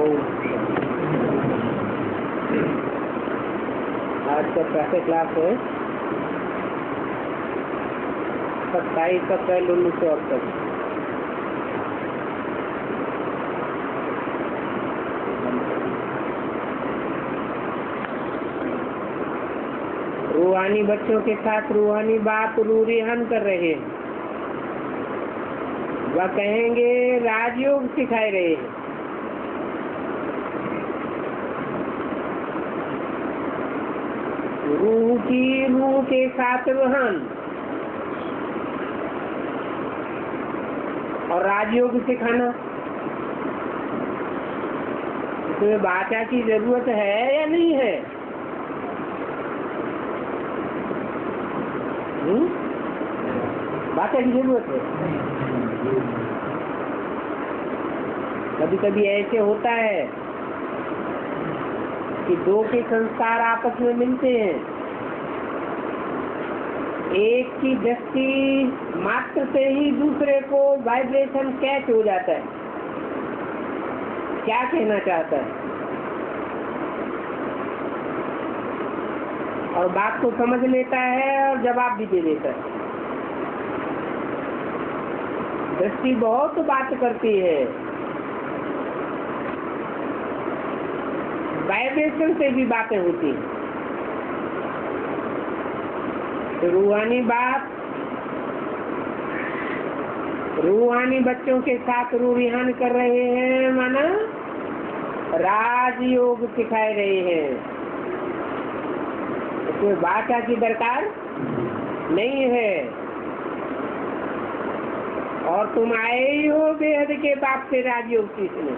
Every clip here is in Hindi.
आज का कैसे क्लास है 27 अप्रैल 1968। रूहानी बच्चों के साथ रूहानी बाप रूरिहन कर रहे हैं। वह कहेंगे राजयोग सिखाए रहे हैं। रूह की रूह के साथ रूहान और राजयोग सिखाना। इसमें बाचा की जरूरत है या नहीं है? बाचा की जरूरत है। कभी कभी ऐसे होता है कि दो के संस्कार आपस में मिलते हैं। एक की दृष्टि मात्र से ही दूसरे को वाइब्रेशन कैच हो जाता है। क्या कहना चाहता है और बात को समझ लेता है और जवाब भी दे देता है। दृष्टि बहुत बात करती है। वाइब्रेशन से भी बातें होती हैं। तो रूहानी बात रूहानी बच्चों के साथ रूरिहान कर रहे हैं, माना राजयोग सिखाए रहे हैं। इसमें बाचा की दरकार नहीं है। और तुम आए ही हो बेहद के बाप से राजयोग सीखने।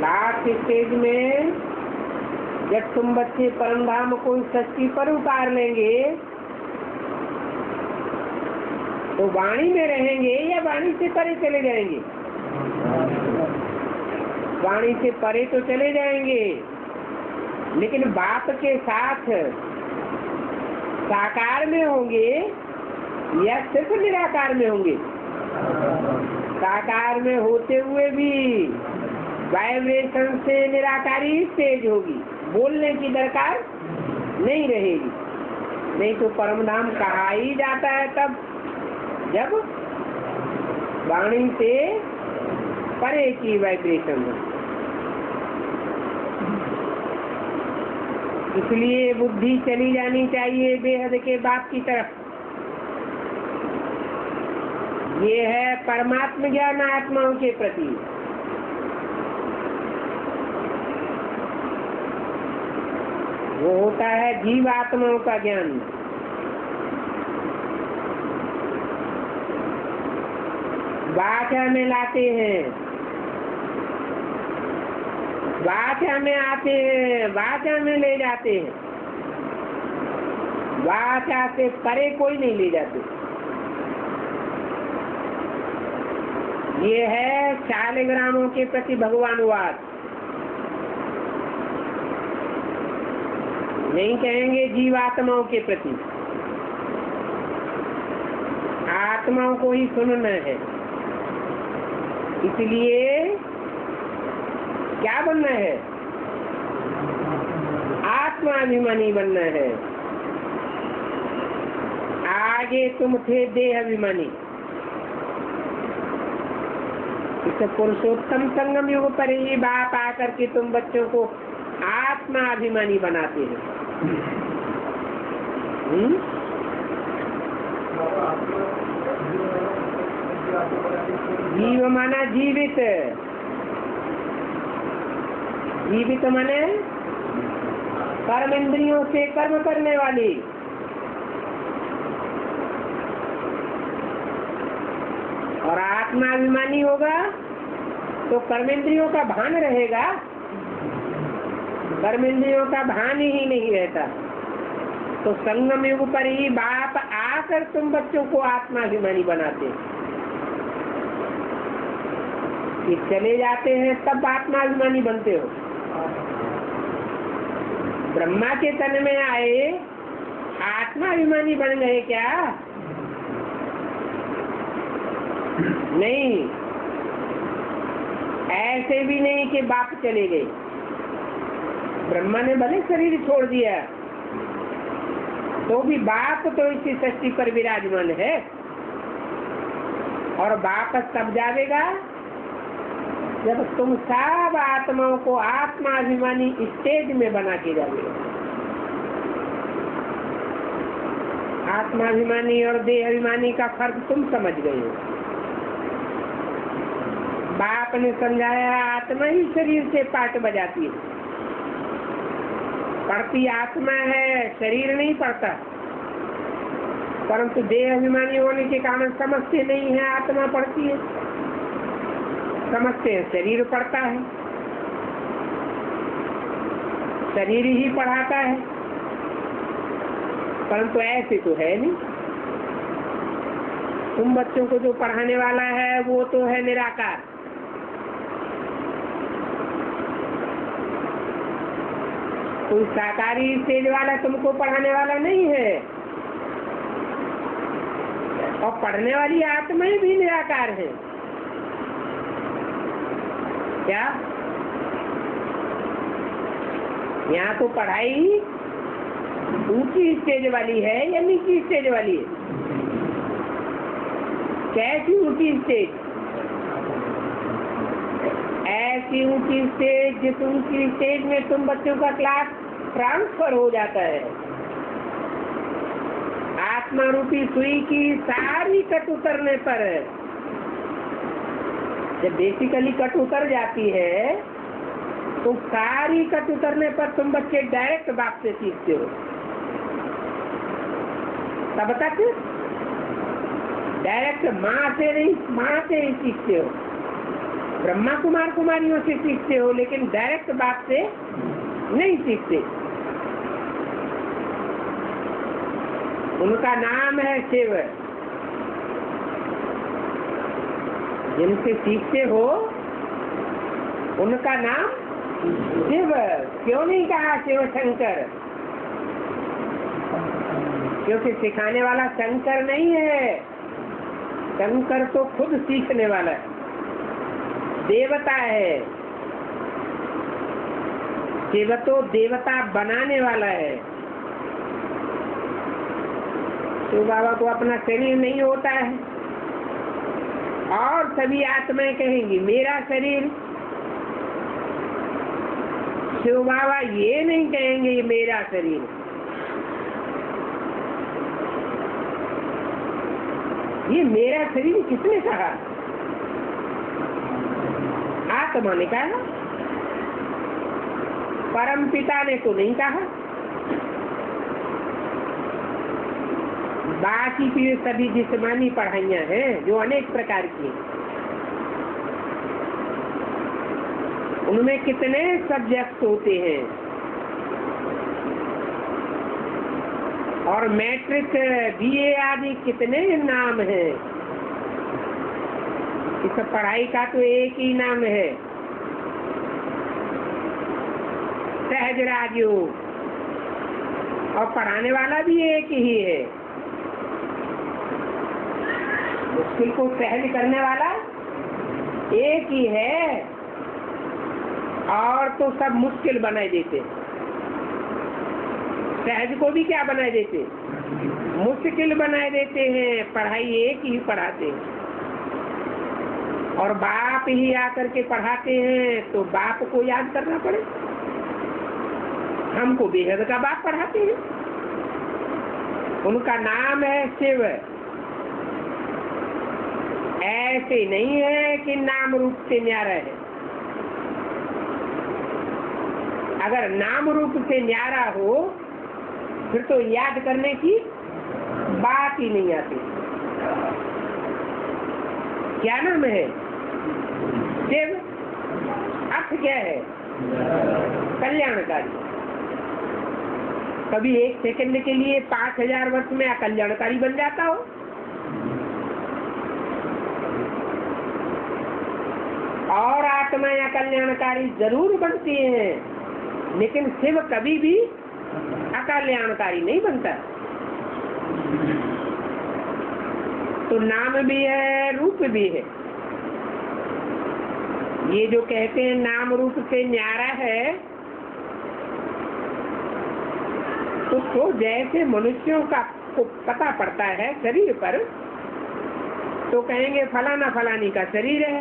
लास्ट स्टेज में जब तुम बच्चे परम धाम को सच्ची पर उतार लेंगे तो वाणी में रहेंगे या वाणी से परे चले जाएंगे? वाणी से परे तो चले जाएंगे, लेकिन बाप के साथ साकार में होंगे या सिर्फ निराकार में होंगे? साकार में होते हुए भी वाइब्रेशन से निराकारी स्टेज होगी, बोलने की दरकार नहीं रहेगी। नहीं तो परम धाम कहा ही जाता है तब जब वाणी से परे की वाइब्रेशन हो। इसलिए बुद्धि चली जानी चाहिए बेहद के बाप की तरफ। ये है परमात्म ज्ञान आत्माओं के प्रति। वो होता है जीव आत्माओं का ज्ञान। वाचा में लाते हैं, वाचा में आते हैं, वाचा में ले जाते हैं। वाचा से परे कोई नहीं ले जाते। ये है शालिग्रामों के प्रति भगवानवाद। नहीं कहेंगे जीवात्माओं के प्रति। आत्माओं को ही सुनना है। इसलिए क्या बनना है? आत्माभिमानी बनना है। आगे तुम थे देह अभिमानी। इस पुरुषोत्तम संगम युग पर ही बाप आकर के तुम बच्चों को आत्मा अभिमानी बनाते हैं। जीव माना जीवित। जीवित माने कर्म इंद्रियों से कर्म करने वाली। और आत्माभिमानी होगा तो कर्मेंद्रियों का भान रहेगा। कर्मेंद्रियों का भान ही नहीं रहता। तो संगम युग पर ही बाप आकर तुम बच्चों को आत्माभिमानी बनाते हैं। कि चले जाते हैं तब आत्माभिमानी बनते हो। ब्रह्मा के तन में आए आत्माभिमानी बन गए क्या? नहीं, ऐसे भी नहीं कि बाप चले गए। ब्रह्मा ने भले शरीर छोड़ दिया तो भी बाप तो इसी सृष्टि पर विराजमान है, और वापस तब जाएगा जब तुम सब आत्माओं को आत्माभिमानी स्टेज में बना के जाओगे। आत्माभिमानी और देह अभिमानी का फर्क तुम समझ गए हो। बाप ने समझाया आत्मा ही शरीर से पाठ बजाती है, पढ़ती आत्मा है, शरीर नहीं पढ़ता। परंतु देह अभिमानी होने के कारण समझते नहीं है आत्मा पढ़ती है, समझते हैं शरीर पढ़ता है, शरीर ही पढ़ाता है। परंतु ऐसे तो है नहीं। तुम बच्चों को जो पढ़ाने वाला है वो तो है निराकार। कोई साकारी स्टेज वाला तुमको पढ़ाने वाला नहीं है, और पढ़ने वाली आत्माएं भी निराकार है। क्या यहाँ तो पढ़ाई ऊंची स्टेज वाली है या नीची स्टेज वाली है? कैसी ऊंची स्टेज? ऐसी ऊंची स्टेज जिस ऊंची स्टेज में तुम बच्चों का क्लास ट्रांसफर हो जाता है। आत्मा रूपी सुई की सारी कट उतरने पर, जब बेसिकली कट उतर जाती है तो सारी कट उतरने पर तुम बच्चे डायरेक्ट बाप से सीखते हो। तब तक डायरेक्ट माँ से नहीं, माँ से ही सीखते हो। ब्रह्मा कुमार कुमारियों से सीखते हो, लेकिन डायरेक्ट बाप से नहीं सीखते। उनका नाम है शिव। जिनसे सीखते हो उनका नाम शिव। क्यों नहीं कहा शिव शंकर? क्योंकि सिखाने वाला शंकर नहीं है, शंकर तो खुद सीखने वाला है, देवता है। शिव तो देवता बनाने वाला है। शिव बाबा को अपना शरीर नहीं होता है, और सभी आत्माएं कहेंगी मेरा शरीर। शिव बाबा ये नहीं कहेंगे ये मेरा शरीर। ये मेरा शरीर किसने कहा? आत्मा ने कहा, परम पिता ने तो नहीं कहा। बाकी की सभी जिस्मानी पढ़ाइयाँ हैं जो अनेक प्रकार की, उनमें कितने सब्जेक्ट होते हैं, और मैट्रिक बीए आदि कितने नाम हैं। इस पढ़ाई का तो एक ही नाम है, सहज राजयोग, और पढ़ाने वाला भी एक ही है। मुश्किल को सहज करने वाला एक ही है, और तो सब मुश्किल बनाए देते। सहज को भी क्या बनाए देते? मुश्किल बनाए देते हैं। पढ़ाई एक ही पढ़ाते हैं, और बाप ही आकर के पढ़ाते हैं, तो बाप को याद करना पड़े। हमको बेहद का बाप पढ़ाते हैं, उनका नाम है शिव। ऐसे नहीं है कि नाम रूप से न्यारा है। अगर नाम रूप से न्यारा हो फिर तो याद करने की बात ही नहीं आती। क्या नाम है? शिव। अर्थ क्या है? कल्याणकारी। कभी एक सेकंड के लिए 5000 वर्ष में अकल्याणकारी बन जाता हो? और आत्माएं अकल्याणकारी जरूर बनती हैं, लेकिन शिव कभी भी अकल्याणकारी नहीं बनता। तो नाम भी है, रूप भी है। ये जो कहते हैं नाम रूप से न्यारा है, तो जैसे मनुष्यों का को पता पड़ता है शरीर पर, तो कहेंगे फलाना फलानी का शरीर है,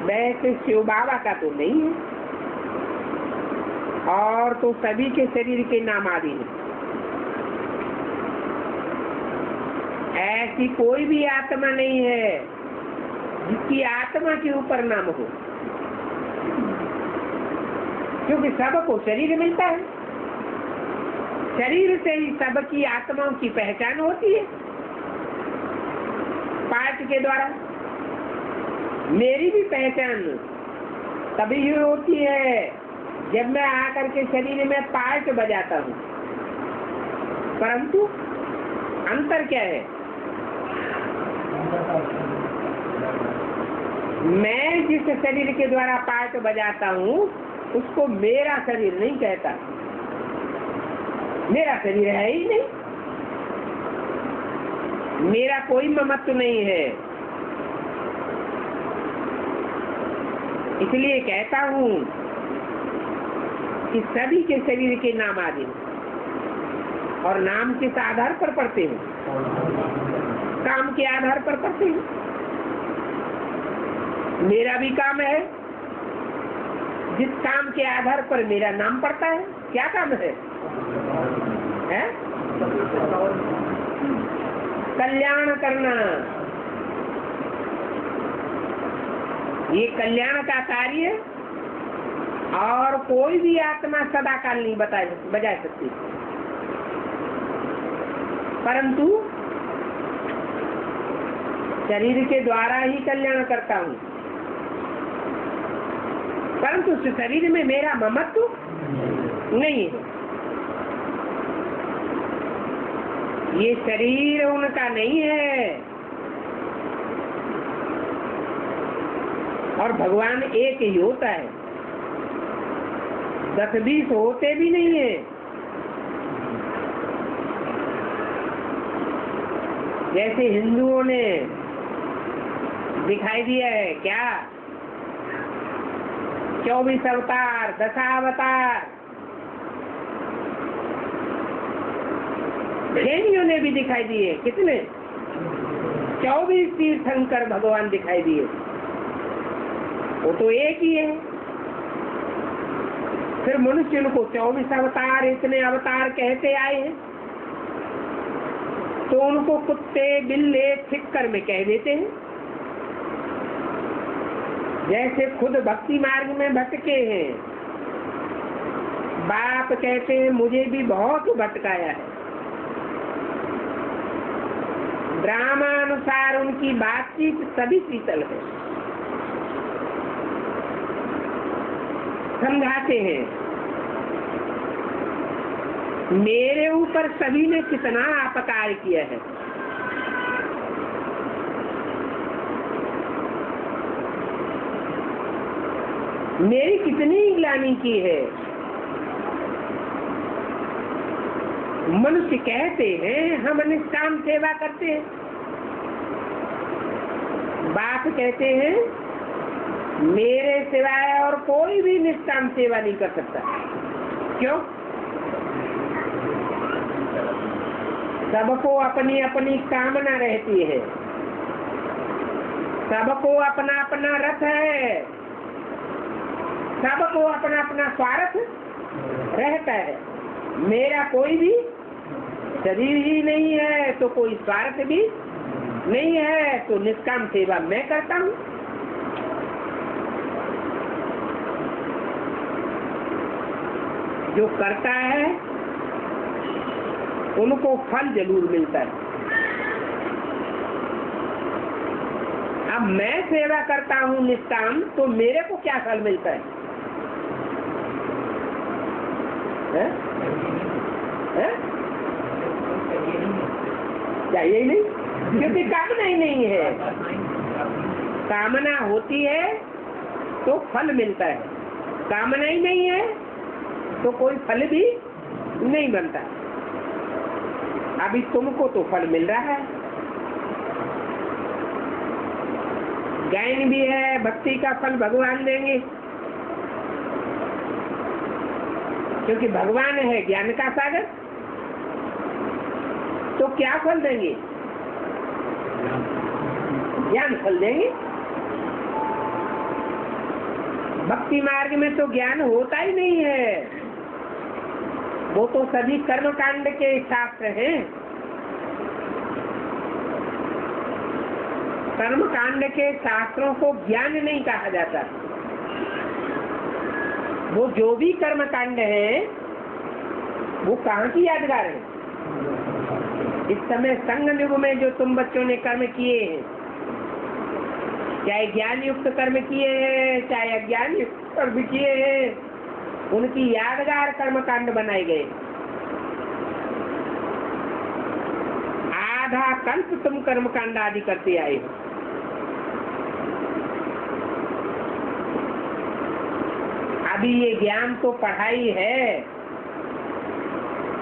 वैसे शिव बाबा का तो नहीं है, और तो सभी के शरीर के नाम आदि हैं। ऐसी कोई भी आत्मा नहीं है जिसकी आत्मा के ऊपर नाम हो, क्योंकि सबको शरीर मिलता है, शरीर से ही सबकी आत्माओं की पहचान होती है पाठ के द्वारा। मेरी भी पहचान तभी ही होती है जब मैं आकर के शरीर में पार्ट बजाता हूँ, परंतु अंतर क्या है? मैं जिस शरीर के द्वारा पार्ट बजाता हूँ उसको मेरा शरीर नहीं कहता, मेरा शरीर है ही नहीं, मेरा कोई ममत्व नहीं है। इसलिए कहता हूँ कि सभी के शरीर के नाम आदि, और नाम किस आधार पर पढ़ते हैं? काम के आधार पर पढ़ते हैं। मेरा भी काम है, जिस काम के आधार पर मेरा नाम पड़ता है। क्या काम है? कल्याण करना। ये कल्याण का कार्य और कोई भी आत्मा सदा काल नहीं बजा सकती, परंतु शरीर के द्वारा ही कल्याण करता हूँ, परंतु उस शरीर में मेरा ममत्व नहीं है। ये शरीर उनका नहीं है, और भगवान एक ही होता है, 10-20 होते भी नहीं है। जैसे हिंदुओं ने दिखाई दिया है क्या, 24 अवतार, दशावतार। जैनियों ने भी दिखाई दिए, कितने? 24 तीर्थंकर भगवान दिखाई दिए, वो तो एक ही है। फिर मनुष्य उनको 24 अवतार, इतने अवतार कहते आए हैं, तो उनको कुत्ते बिल्ले ठिक्कर में कह देते हैं। जैसे खुद भक्ति मार्ग में भटके हैं, बाप कहते हैं मुझे भी बहुत भटकाया है। ड्रामानुसार उनकी बातचीत सभी शीतल है, समझाते हैं मेरे ऊपर सभी ने कितना अपकार किया है। मेरी कितनी ग्लानि की है। मनुष्य कहते हैं हम निष्काम सेवा करते हैं, बाप कहते हैं मेरे सिवाय और कोई भी निष्काम सेवा नहीं कर सकता। क्यों? सबको अपनी अपनी कामना रहती है, सबको अपना अपना रथ है, सबको अपना अपना स्वार्थ रहता है। मेरा कोई भी शरीर ही नहीं है तो कोई स्वार्थ भी नहीं है, तो निष्काम सेवा मैं करता हूँ। जो करता है उनको फल जरूर मिलता है। अब मैं सेवा करता हूँ निष्काम, तो मेरे को क्या फल मिलता है? क्या यही नहीं? क्योंकि कामना ही नहीं है। कामना होती है तो फल मिलता है, कामना ही नहीं है तो कोई फल भी नहीं बनता। अभी तुमको तो फल मिल रहा है, ज्ञान भी है, भक्ति का फल भगवान देंगे, क्योंकि भगवान है ज्ञान का सागर। तो क्या फल देंगे? ज्ञान फल देंगे। भक्ति मार्ग में तो ज्ञान होता ही नहीं है, वो तो सभी कर्म कांड के शास्त्र हैं। कर्म कांड के शास्त्रों को ज्ञान नहीं कहा जाता। वो जो भी कर्म कांड है वो कहाँ की यादगार है? इस समय संगम युग में जो तुम बच्चों ने कर्म किए हैं, चाहे ज्ञान युक्त कर्म किए हैं चाहे अज्ञान युक्त कर्म किए हैं, उनकी यादगार कर्म कांड बनाए गए। आधा कल्प तुम कर्म कांड आदि करते आए हो। अभी ये ज्ञान तो पढ़ाई है,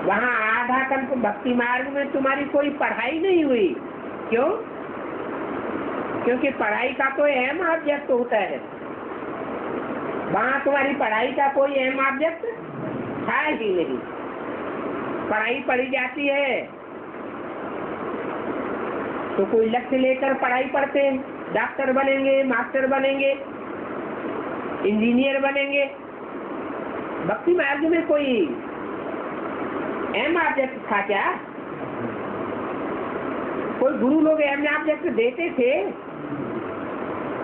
वहाँ आधा कल्प भक्ति मार्ग में तुम्हारी कोई पढ़ाई नहीं हुई। क्यों? क्योंकि पढ़ाई का कोई अहम ऑब्जेक्ट होता है, वहाँ तुम्हारी पढ़ाई का कोई अहम ऑब्जेक्ट था ही नहीं। पढ़ाई पढ़ी जाती है तो कोई लक्ष्य लेकर पढ़ाई पढ़ते हैं, डॉक्टर बनेंगे, मास्टर बनेंगे, इंजीनियर बनेंगे। भक्ति मार्ग में कोई अहम ऑब्जेक्ट था क्या? कोई गुरु लोग अहम ऑब्जेक्ट देते थे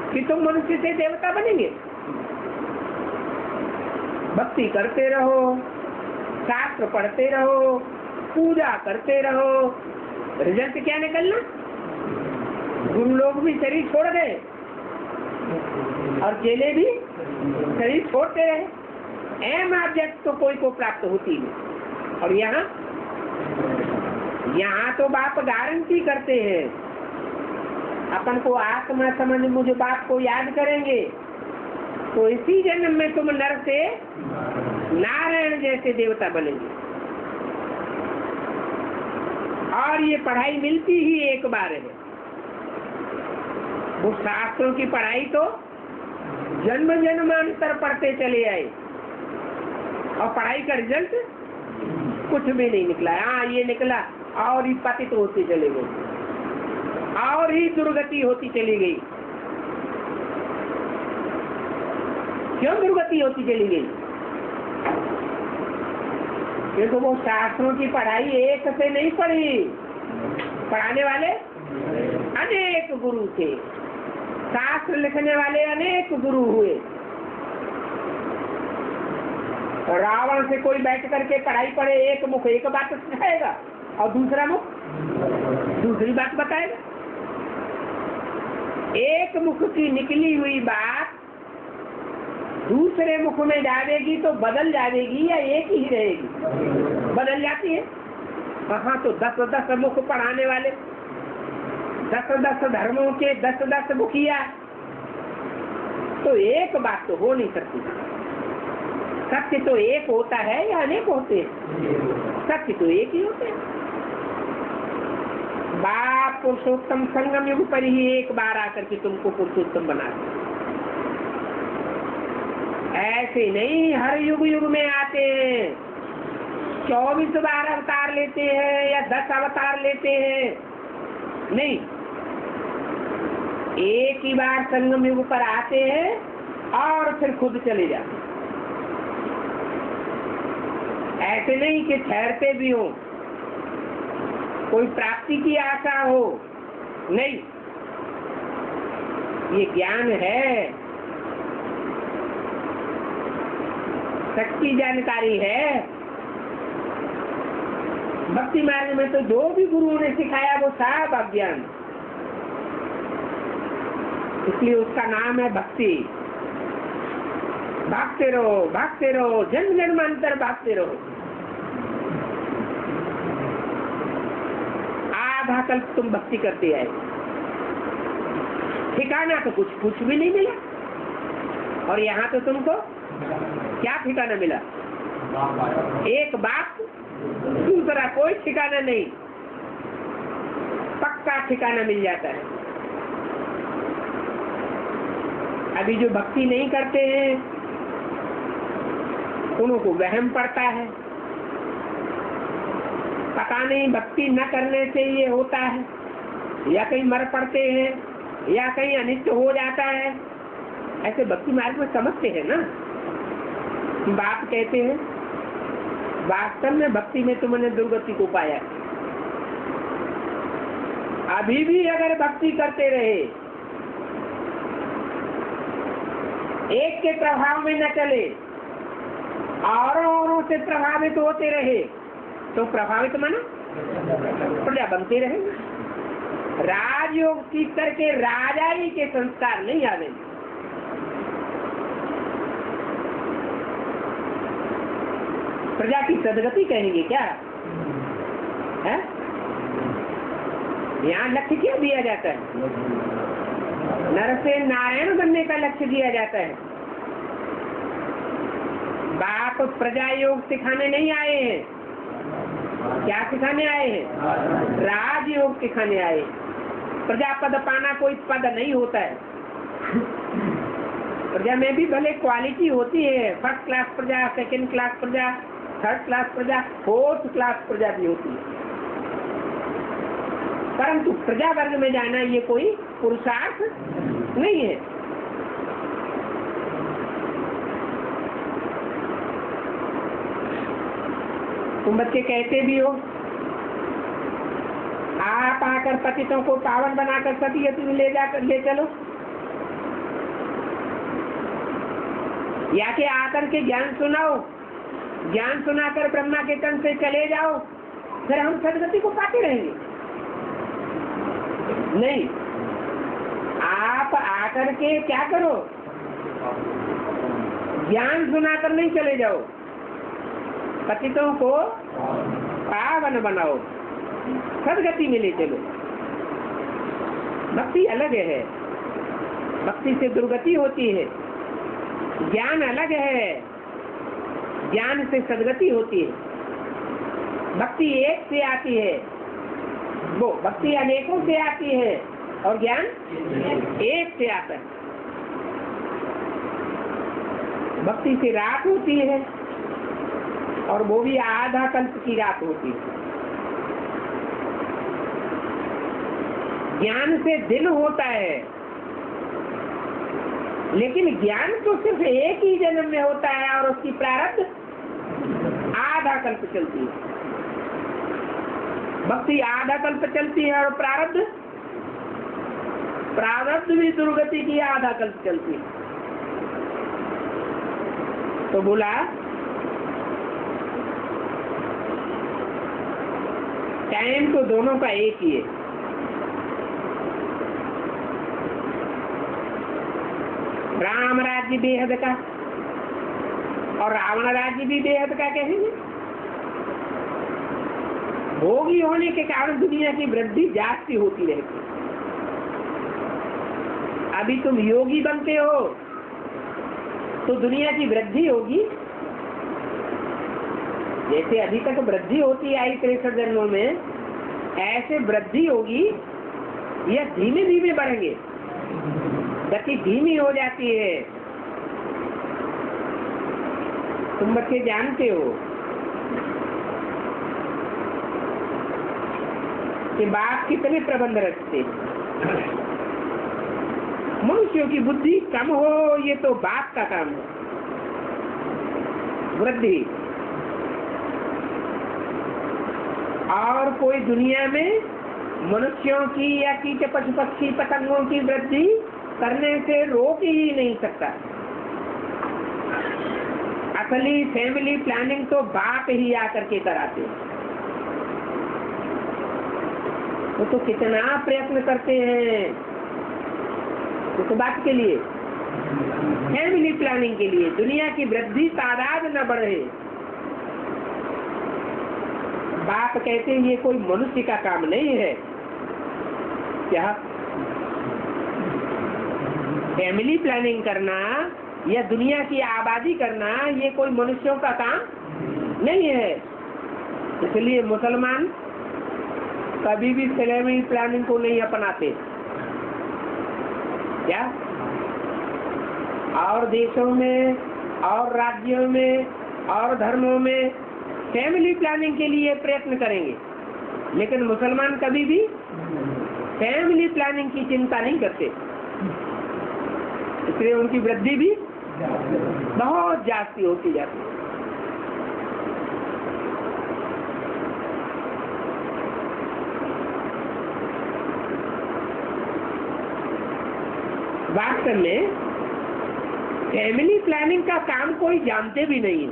कि तुम मनुष्य से देवता बनेंगे? भक्ति करते रहो, शास्त्र पढ़ते रहो, पूजा करते रहो, रिजल्ट क्या निकलना? गुरु लोग भी शरीर छोड़ गए और चेले भी शरीर छोड़ते रहे। अहम ऑब्जेक्ट तो कोई को प्राप्त होती नहीं। और यहाँ तो बाप गारंटी करते हैं, अपन को आत्मा समझ मुझे बाप को याद करेंगे तो इसी जन्म में तुम नर से नारायण जैसे देवता बनेंगे। और ये पढ़ाई मिलती ही एक बार है। वो शास्त्रों की पढ़ाई तो जन्म जन्मांतर पढ़ते चले आए और पढ़ाई का रिजल्ट कुछ भी नहीं निकला। हाँ, ये निकला और ही पतित होती चली गई और ही दुर्गति होती चली गई। क्यों दुर्गति होती चली गई? क्योंकि वो शास्त्रों की पढ़ाई एक से नहीं पढ़ी, पढ़ाने वाले अनेक गुरु थे, शास्त्र लिखने वाले अनेक गुरु हुए। रावण से कोई बैठ करके पढ़ाई पढ़े, एक मुख एक बात सिखाएगा और दूसरा मुख दूसरी बात बताएगा। एक मुख की निकली हुई बात दूसरे मुख में जाएगी तो बदल जाएगी या एक ही रहेगी? बदल जाती है। वहाँ तो 10-10 मुख पढ़ाने वाले, 10-10 धर्मों के 10-10 मुखिया, तो एक बात तो हो नहीं सकती। सत्य तो एक होता है या अनेक होते हैं? सत्य तो एक ही होते हैं। बाप पुरुषोत्तम संगम युग पर ही एक बार आकर के तुमको पुरुषोत्तम बना दे। ऐसे नहीं हर युग युग में आते हैं, 24 बार अवतार लेते हैं या 10 अवतार लेते हैं, नहीं, एक ही बार संगम युग पर आते हैं और फिर खुद चले जाते। ऐसे नहीं कि ठहरते भी हो, कोई प्राप्ति की आशा हो, नहीं, ये ज्ञान है, सच्ची जानकारी है। भक्ति मार्ग में तो जो भी गुरुओं ने सिखाया वो सब अज्ञान, इसलिए उसका नाम है भक्ति। भागते रहो, जन्म जन्मांतर भागते रहो। आधा कल्प तुम भक्ति करते आए, ठिकाना तो कुछ भी नहीं मिला। और यहाँ तो तुमको क्या ठिकाना मिला? एक बात, दूसरा कोई ठिकाना नहीं, पक्का ठिकाना मिल जाता है। अभी जो भक्ति नहीं करते हैं उनको वहम पड़ता है, पता नहीं भक्ति न करने से ये होता है, या कहीं मर पड़ते हैं, या कहीं अनिष्ट हो जाता है। ऐसे भक्ति मार्ग में समझते हैं ना, बात कहते हैं। वास्तव में भक्ति में तुमने दुर्गति को पाया। अभी भी अगर भक्ति करते रहे, एक के प्रभाव में न चले, औरों से प्रभावित होते रहे, तो प्रभावित माना प्रजा बनते रहेंगे। राजयोग सीख करके राजाई के संस्कार नहीं आवेंगे। प्रजा की सदगति कहेंगे क्या है? यहाँ लक्ष्य क्या दिया जाता है? नर से नारायण बनने का लक्ष्य दिया जाता है। बाप प्रजा योग सिखाने नहीं आए हैं। क्या सिखाने आए हैं? राजयोग सिखाने आए। प्रजा पद पाना कोई पद नहीं होता है। प्रजा में भी भले क्वालिटी होती है, फर्स्ट क्लास प्रजा, सेकंड क्लास प्रजा, थर्ड क्लास प्रजा, फोर्थ क्लास प्रजा भी होती है, परंतु प्रजा वर्ग में जाना ये कोई पुरुषार्थ नहीं है। तुम बच्चे कहते भी हो, आप आकर पतितों को पावन बनाकर सती ले जाकर ले चलो, या कि आकर के ज्ञान सुनाओ, ज्ञान सुनाकर ब्रह्मा के तन से चले जाओ, फिर हम सदगति को पाते रहेंगे। नहीं, आप आकर के क्या करो, ज्ञान सुनाकर नहीं चले जाओ, पतितों को पावन बनाओ, सदगति में ले चलो। भक्ति अलग है, भक्ति से दुर्गति होती है। ज्ञान अलग है, ज्ञान से सदगति होती है। भक्ति एक से आती है, वो भक्ति अनेकों से आती है, और ज्ञान एक से आता है। भक्ति से रात होती है, और वो भी आधा कल्प की रात होती है। ज्ञान से दिन होता है, लेकिन ज्ञान तो सिर्फ एक ही जन्म में होता है, और उसकी प्रारब्ध आधा कल्प चलती है। भक्ति आधा कल्प चलती है, और प्रारब्ध भी दुर्गति की आधा कल्प चलती है। तो बोला टाइम तो दोनों का एक ही है। राम राज्य बेहद का और रावण राज्य भी बेहद का कहेंगे। भोगी होने के कारण दुनिया की वृद्धि जाती होती रहती। अभी तुम योगी बनते हो तो दुनिया की वृद्धि होगी। जैसे अभी तक वृद्धि होती आई 63 जन्मों में, ऐसे वृद्धि होगी, या धीमे धीमे बढ़ेंगे। गति धीमी हो जाती है। तुम बच्चे जानते हो कि बाप कितने प्रबंध रखते। मनुष्यों की बुद्धि कम हो, ये तो बाप का काम है। वृद्धि और कोई दुनिया में मनुष्यों की या कीट पशु पक्षी पतंगों की वृद्धि करने से रोक ही नहीं सकता। असली फैमिली प्लानिंग तो बाप ही आकर के कराते। वो तो कितना प्रयत्न करते हैं उस बात के लिए, फैमिली प्लानिंग के लिए, दुनिया की वृद्धि तादाद न बढ़े। बाप कहते हैं ये कोई मनुष्य का काम नहीं है। क्या फैमिली प्लानिंग करना या दुनिया की आबादी करना ये कोई मनुष्यों का काम नहीं है। इसलिए मुसलमान कभी भी फैमिली प्लानिंग को नहीं अपनाते। क्या और देशों में और राज्यों में और धर्मों में फैमिली प्लानिंग के लिए प्रयत्न करेंगे, लेकिन मुसलमान कभी भी फैमिली प्लानिंग की चिंता नहीं करते, इसलिए उनकी वृद्धि भी बहुत जास्ती होती जाती है। वास्तव में फैमिली प्लानिंग का काम कोई जानते भी नहीं है,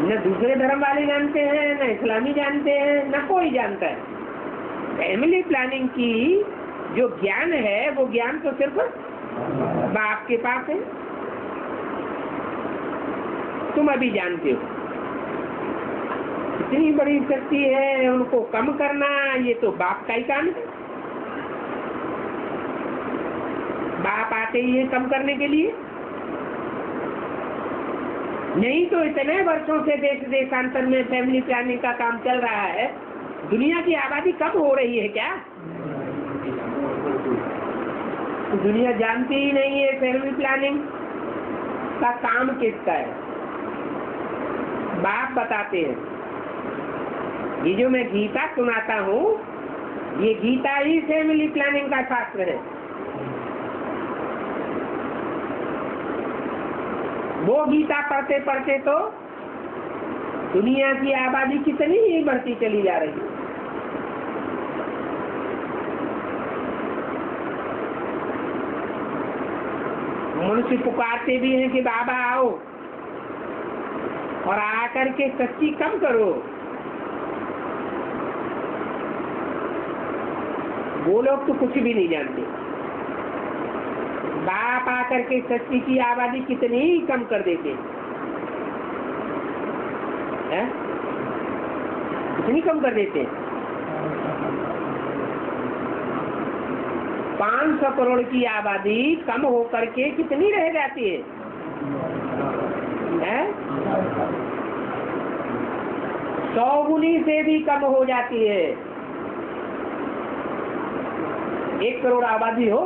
न दूसरे धर्म वाले जानते हैं, न इस्लामी जानते हैं, न कोई जानता है। फैमिली प्लानिंग की जो ज्ञान है वो ज्ञान तो सिर्फ बाप के पास है। तुम अभी जानते हो, इतनी बड़ी शक्ति है उनको कम करना, ये तो बाप का ही काम है। बाप आते ही है कम करने के लिए, नहीं तो इतने वर्षों से देश देशांतर में फैमिली प्लानिंग का काम चल रहा है। दुनिया की आबादी कम हो रही है क्या? दुनिया जानती ही नहीं है फैमिली प्लानिंग का काम किसका है। बाप बताते हैं। ये जो मैं गीता सुनाता हूँ, ये गीता ही फैमिली प्लानिंग का शास्त्र है। वो गीता पढ़ते पढ़ते तो दुनिया की आबादी कितनी ही बढ़ती चली जा रही है। मनुष्य पुकारते भी हैं कि बाबा आओ और आकर के सच्ची कम करो। वो लोग तो कुछ भी नहीं जानते। बाप आकर के सच्ची की आबादी कितनी ही कम कर देते हैं, कितनी कम कर देते हैं। 500 करोड़ की आबादी कम होकर के कितनी रह जाती है? 100 गुनी से भी कम हो जाती है। 1 करोड़ आबादी हो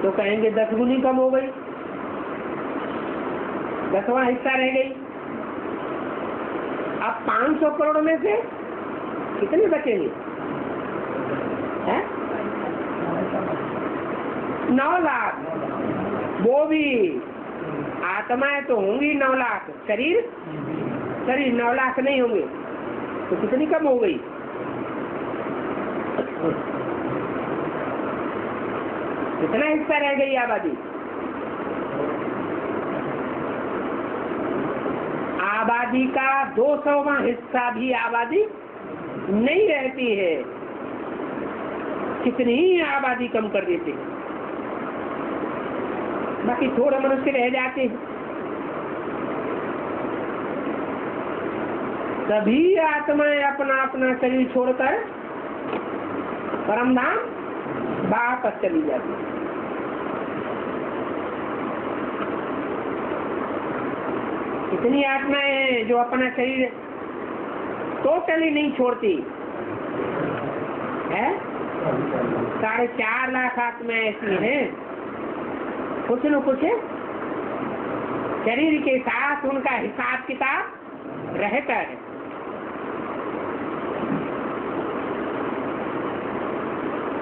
तो कहेंगे 10 गुनी कम हो गई, 10वां हिस्सा रह गई। अब 500 करोड़ में से कितने बचेंगे? 9 लाख। वो भी आत्माएं तो होंगी 9 लाख, शरीर 9 लाख नहीं होंगे, तो कितनी कम हो गई? कितना हिस्सा रह गई आबादी? आबादी का 200वां हिस्सा भी आबादी नहीं रहती है। कितनी ही आबादी कम कर देते हैं, बाकी थोड़े मनुष्य रह जाते हैं। सभी आत्माएं अपना अपना शरीर छोड़कर परमधाम वापस चली जाती है। इतनी आत्माएं हैं जो अपना शरीर टोटली नहीं छोड़ती है। 4.5 लाख आत्माएं ऐसी हैं, कुछ न कुछ शरीर के साथ उनका हिसाब किताब रहता है।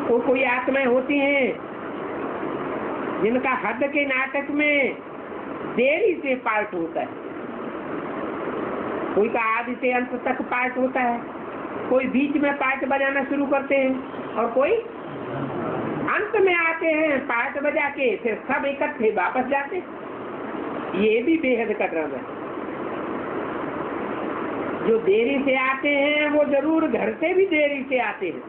तो कोई आत्माएं होती हैं जिनका हद के नाटक में देरी से पार्ट होता है। कोई का आदि से अंत तक पार्ट होता है, कोई बीच में पार्ट बजाना शुरू करते हैं और कोई अंत में आते हैं पार्ट बजा के, फिर सब इकट्ठे वापस जाते हैं। ये भी बेहद का ड्रामा है। जो देरी से आते हैं वो जरूर घर से भी देरी से आते हैं।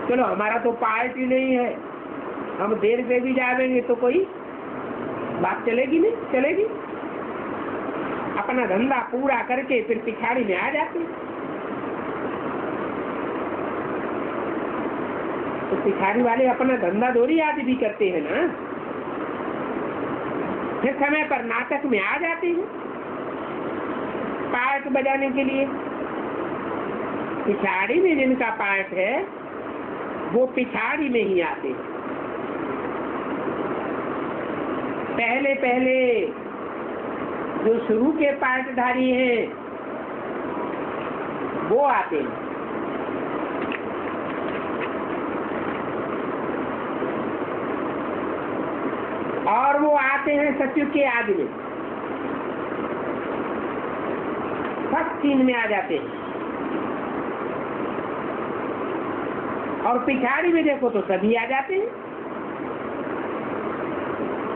चलो हमारा तो पार्ट ही नहीं है, हम देर से भी जाएंगे तो कोई बात चलेगी नहीं, चलेगी। अपना धंधा पूरा करके फिर पिछाड़ी में आ जाते। तो पिछाड़ी वाले अपना धंधा दौरी आदि भी करते हैं ना, फिर समय पर नाटक में आ जाते हैं पार्ट बजाने के लिए। पिछाड़ी में जिनका पार्ट है वो पिछाड़ी में ही आते हैं। पहले पहले जो शुरू के पाठधारी हैं वो आते हैं, और वो आते हैं सतयुग के आदि में, फर्स्ट सीन में आ जाते हैं। और पिछाड़ी में देखो तो सभी आ जाते हैं,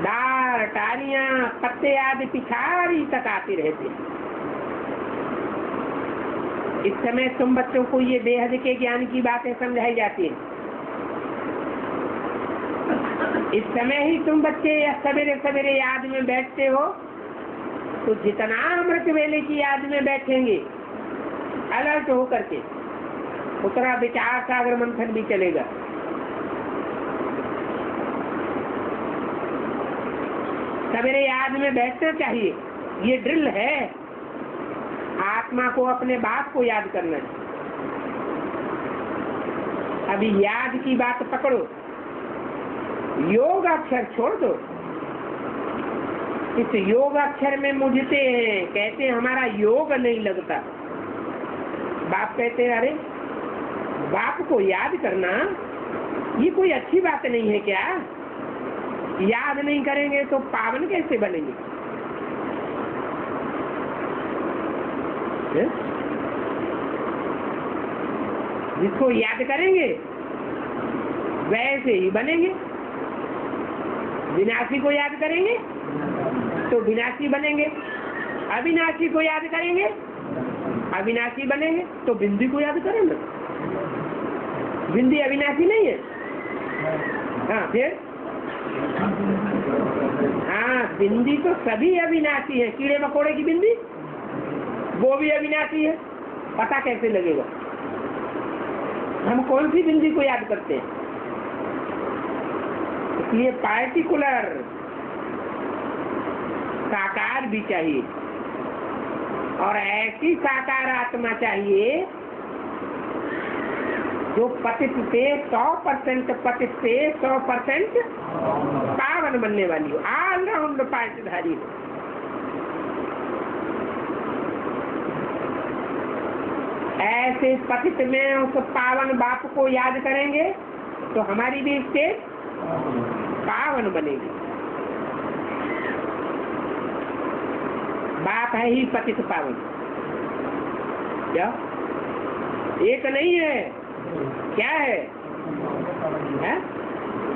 डार टारियां पत्ते आदि पिछाड़ी तक आते रहते हैं। इस समय तुम बच्चों को ये बेहद के ज्ञान की बातें समझाई जाती हैं। इस समय ही तुम बच्चे या सवेरे सवेरे याद में बैठते हो, तो जितना अमृत वेले की याद में बैठेंगे अलर्ट हो करके, उतना विचार सागर मंथन भी चलेगा। सवेरे याद में बैठना चाहिए, ये ड्रिल है। आत्मा को अपने बाप को याद करना है। अभी याद की बात पकड़ो, योग अक्षर छोड़ दो। इस योग अक्षर में मुझते हैं, कहते हैं हमारा योग नहीं लगता। बाप कहते हैं अरे बाप को याद करना ये कोई अच्छी बात नहीं है क्या? याद नहीं करेंगे तो पावन कैसे बनेंगे? जिसको याद करेंगे वैसे ही बनेंगे। विनाशी को याद करेंगे तो विनाशी बनेंगे, अविनाशी को याद करेंगे अविनाशी बनेंगे। तो बिंदी को याद करेंगे, बिंदी अविनाशी नहीं है। हाँ फिर हाँ, बिंदी तो सभी अविनाशी है। कीड़े मकोड़े की बिंदी वो भी अविनाशी है, पता कैसे लगेगा? हम कौन सी बिंदी को याद करते हैं? इसलिए पार्टिकुलर साकार भी चाहिए, और ऐसी साकार आत्मा चाहिए जो पतित से 100% पतित से 100% पावन बनने वाली हो, ऑलराउंड पाठधारी हो। ऐसे पतित में उस पावन बाप को याद करेंगे तो हमारी भी स्टेट पावन बनेगी। बाप है ही पतित पावन। क्या एक नहीं है? क्या है?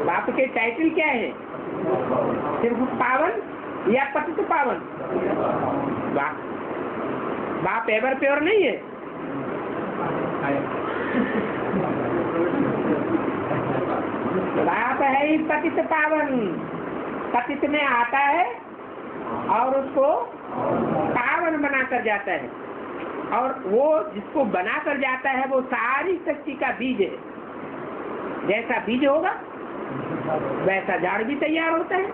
बाप के टाइटल क्या है? सिर्फ पावन या पतित पावन? बाप एवर प्योर नहीं है। बाप है ही पतित पावन। पतित में आता है और उसको पावन बनाकर जाता है, और वो जिसको बनाकर जाता है वो सारी शक्ति का बीज है। जैसा बीज होगा वैसा झाड़ भी तैयार होता है।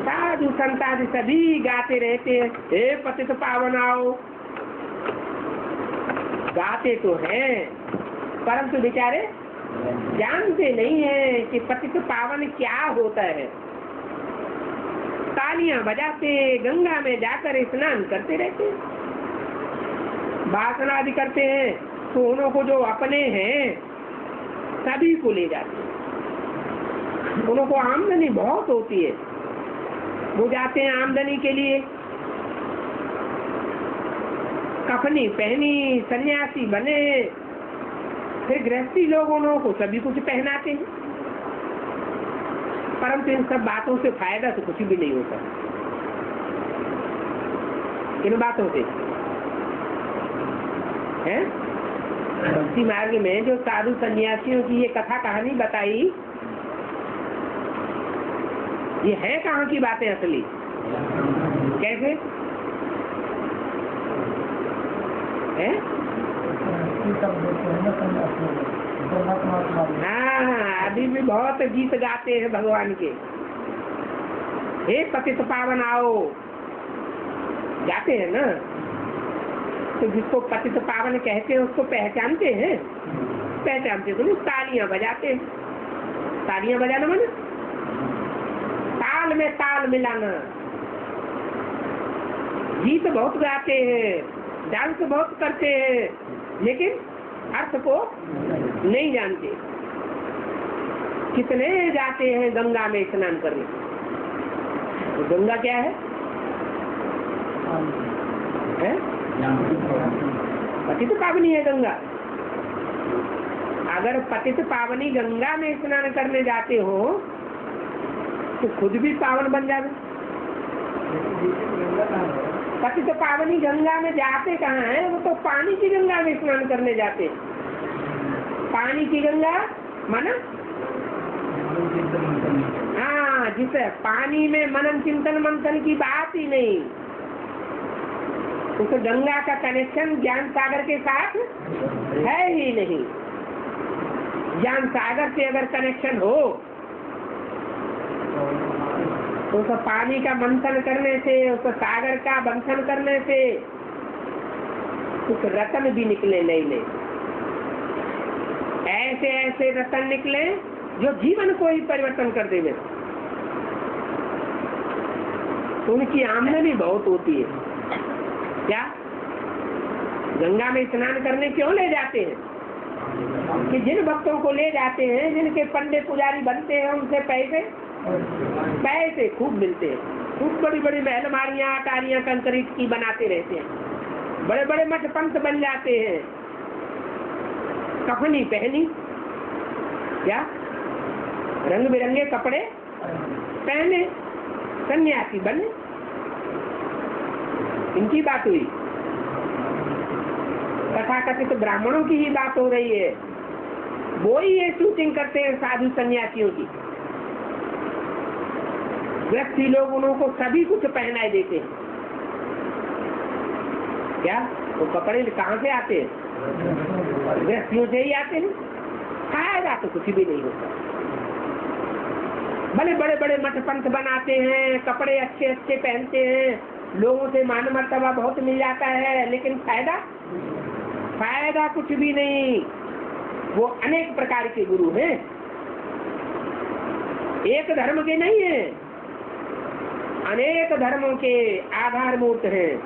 साधु संत आदि सभी गाते रहते हैं, हे पतित पावन आओ। गाते तो हैं परंतु बेचारे जानते नहीं है कि पतित पावन क्या होता है। तालियां बजाते गंगा में जाकर स्नान करते रहते हैं, भाषण आदि करते हैं, तो उनको जो अपने हैं सभी को ले जाते हैं। उनको आमदनी बहुत होती है, वो जाते हैं आमदनी के लिए, कफनी पहनी, सन्यासी बने, फिर गृहस्थी लोग उनको सभी कुछ पहनाते हैं, परंतु इन सब बातों से फायदा तो कुछ भी नहीं होता। इन बातों से है भक्ति मार्ग में जो साधु सन्यासियों की ये कथा कहानी बताई, ये है कहाँ की बातें असली? कैसे है? हाँ, अभी भी बहुत गीत गाते हैं भगवान के, हे पतित पावन आओ, गाते हैं ना। तो जिसको पतित पावन कहते हैं उसको पहचानते हैं? पहचानते तो नहीं, तालियां बजाते। तालियां बजाना माने ताल में ताल मिलाना। गीत बहुत गाते हैं, डांस बहुत करते हैं, लेकिन अर्थ को नहीं जानते। कितने जाते हैं गंगा में स्नान करने। तो गंगा क्या है? पतित पावनी है गंगा। अगर पतित पावनी गंगा में स्नान करने जाते हो तो खुद भी पावन बन जाओ। पतित पावनी गंगा में जाते कहाँ है? वो तो पानी की गंगा में स्नान करने जाते। पानी की गंगा माना हाँ, जिसे पानी में मनन चिंतन मंथन की बात ही नहीं। उस गंगा का कनेक्शन ज्ञान सागर के साथ है ही नहीं। ज्ञान सागर से अगर कनेक्शन हो तो उस पानी का मंथन करने से, उस सागर का मंथन करने से कुछ रतन भी निकले नहीं। ऐसे ऐसे रतन निकले जो जीवन को ही परिवर्तन कर देवे। उनकी आमदनी बहुत होती है। क्या गंगा में स्नान करने क्यों ले जाते हैं? कि जिन भक्तों को ले जाते हैं, जिनके पंडित पुजारी बनते हैं, उनसे पैसे खूब मिलते हैं। खूब बड़ी बड़ी महलमारियां अटारियां कंक्रीट की बनाते रहते हैं। बड़े बड़े मठ पंथ बन जाते हैं। कफनी पहनी, क्या रंग बिरंगे कपड़े पहने, सन्यासी बने। इनकी बात हुई। तथाकथित ब्राह्मणों की ही बात हो रही है। वो ही ये शूटिंग करते हैं साधु सन्यासियों की। व्यक्ति लोग उनको सभी कुछ पहनाए देते हैं। क्या वो कपड़े कहाँ से आते हैं? व्यक्तियों से ही आते हैं। फायदा तो कुछ भी नहीं होता। भले बड़े बड़े मठ पंथ बनाते हैं, कपड़े अच्छे अच्छे पहनते हैं, लोगों से मान मर्तबा बहुत मिल जाता है, लेकिन फायदा कुछ भी नहीं। वो अनेक प्रकार के गुरु हैं, एक धर्म के नहीं है, अनेक धर्मों के आधारभूत हैं।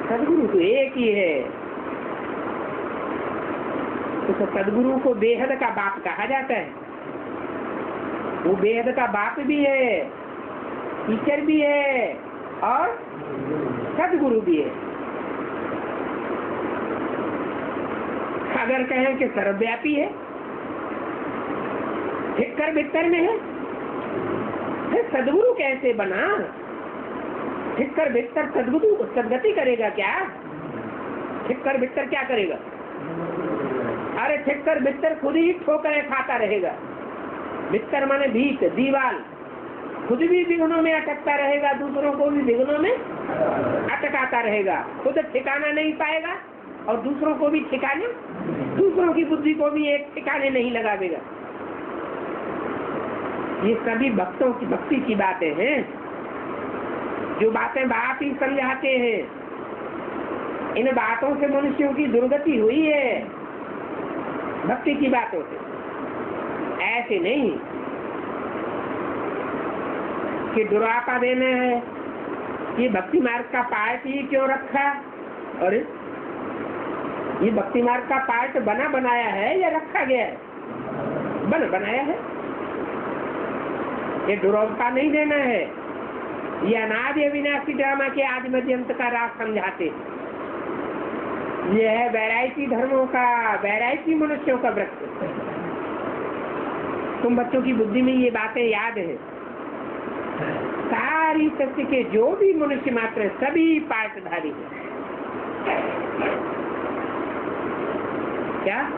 सदगुरु तो एक ही है। तो सदगुरु को बेहद का बाप कहा जाता है। वो बेहद का बाप भी है, टीचर भी है और सदगुरु भी है। अगर कहें कि सर्वव्यापी है, ठिक्कर बिस्तर में है, सदगुरु कैसे बना? ठिक्कर बिस्तर सदगुरु सदगति करेगा क्या? ठिक्कर बिस्तर क्या करेगा? अरे ठिक्कर बिस्तर खुद ही ठोकरें खाता रहेगा। बिस्तर माने भीत, दीवाल, खुद भी विघ्नों में अटकता रहेगा, दूसरों को भी विघ्नों में अटकाता रहेगा। खुद ठिकाना नहीं पाएगा और दूसरों को भी ठिकाने, दूसरों की बुद्धि को भी एक ठिकाने नहीं लगावेगा। ये सभी भक्तों की भक्ति की बातें हैं, जो बातें बाप ही समझाते हैं। इन बातों से मनुष्यों की दुर्गति हुई है, भक्ति की बातों से। ऐसे नहीं कि दुरापा देना है, ये भक्ति मार्ग का पार्ट ही क्यों रखा? अरे ये भक्ति मार्ग का पार्ट बना बनाया है या रखा गया है? बनाया है। ये दुरापा नहीं देना है। ये अनादि अविनाशी ड्रामा के आदि मध्य अंत का राग समझाते। ये है वैरायटी धर्मों का, वैरायटी मनुष्यों का वृक्ष। तुम बच्चों की बुद्धि में ये बातें याद है। सारी सत्य के जो भी मनुष्य मात्र है, सभी पाठधारी है। क्या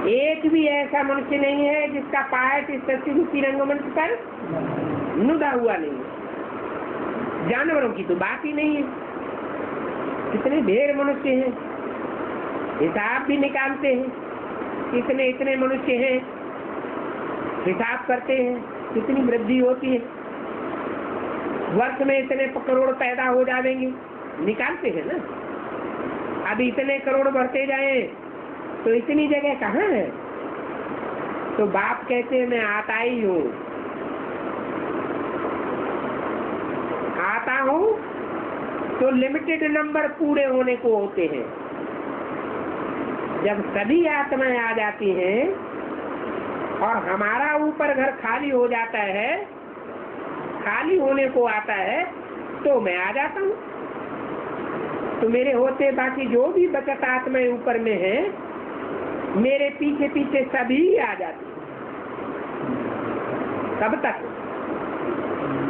एक भी ऐसा मनुष्य नहीं है जिसका पाठ इस सत्य रूपी रंगमंच पर नुदा हुआ नहीं है। जानवरों की तो बात ही नहीं है। कितने ढेर मनुष्य हैं, हिसाब भी निकालते हैं। इतने इतने मनुष्य हैं, हिसाब करते हैं कितनी वृद्धि होती है। वर्ष में इतने करोड़ पैदा हो जाएंगे, निकालते हैं ना। अभी इतने करोड़ बढ़ते जाए तो इतनी जगह कहाँ है? तो बाप कहते हैं मैं आता ही हूँ, आता हूँ तो लिमिटेड नंबर पूरे होने को होते हैं। जब सभी आत्माएं आ जाती हैं और हमारा ऊपर घर खाली हो जाता है, खाली होने को आता है, तो मैं आ जाता हूँ। तो मेरे होते बाकी जो भी बचत आत्माएं ऊपर में है, मेरे पीछे पीछे सभी आ जाती। कब तक?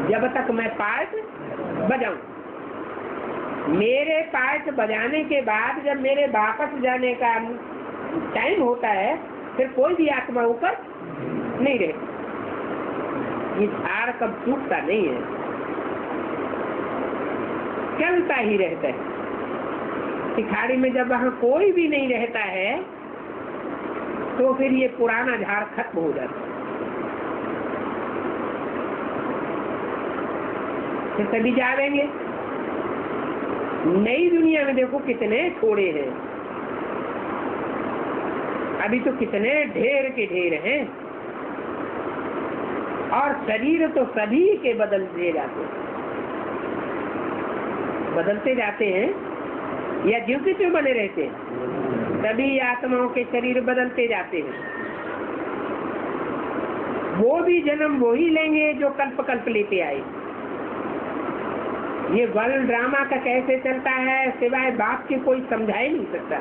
जब तक मैं पार्ट बजाऊं। मेरे पार्ट बजाने के बाद जब मेरे वापस जाने का टाइम होता है, फिर कोई भी आत्मा ऊपर नहीं रहती। ये झाड़ कब टूटता नहीं है, चलता ही रहता है। सिखाड़ी में जब वहां कोई भी नहीं रहता है, तो फिर ये पुराना झाड़ खत्म हो जाता है। फिर सभी जावेंगे। नई दुनिया में देखो कितने छोड़े हैं, अभी तो कितने ढेर के ढेर हैं, और शरीर तो सभी के बदलते जाते हैं या जीव के क्यों बने रहते हैं? सभी आत्माओं के शरीर बदलते जाते हैं। वो भी जन्म वो ही लेंगे जो कल्प कल्प लेते आए। ये वर्ल्ड ड्रामा का कैसे चलता है, सिवाय बाप के कोई समझा ही नहीं सकता।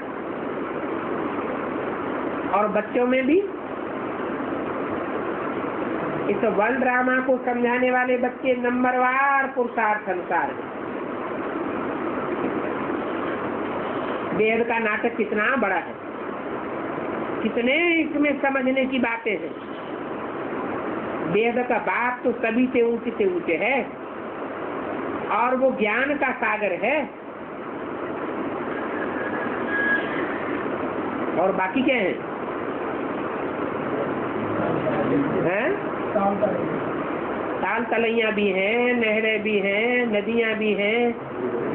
और बच्चों में भी इस वर्ल्ड ड्रामा को समझाने वाले बच्चे नंबरवार पुरुषार्थ अनुसार है। वेद का नाटक कितना बड़ा है, कितने इसमें समझने की बातें हैं। वेद का बाप तो सभी से ऊंचे है, और वो ज्ञान का सागर है। और बाकी क्या है? ताल तलैया भी हैं, नहरें भी हैं, नदियां भी हैं,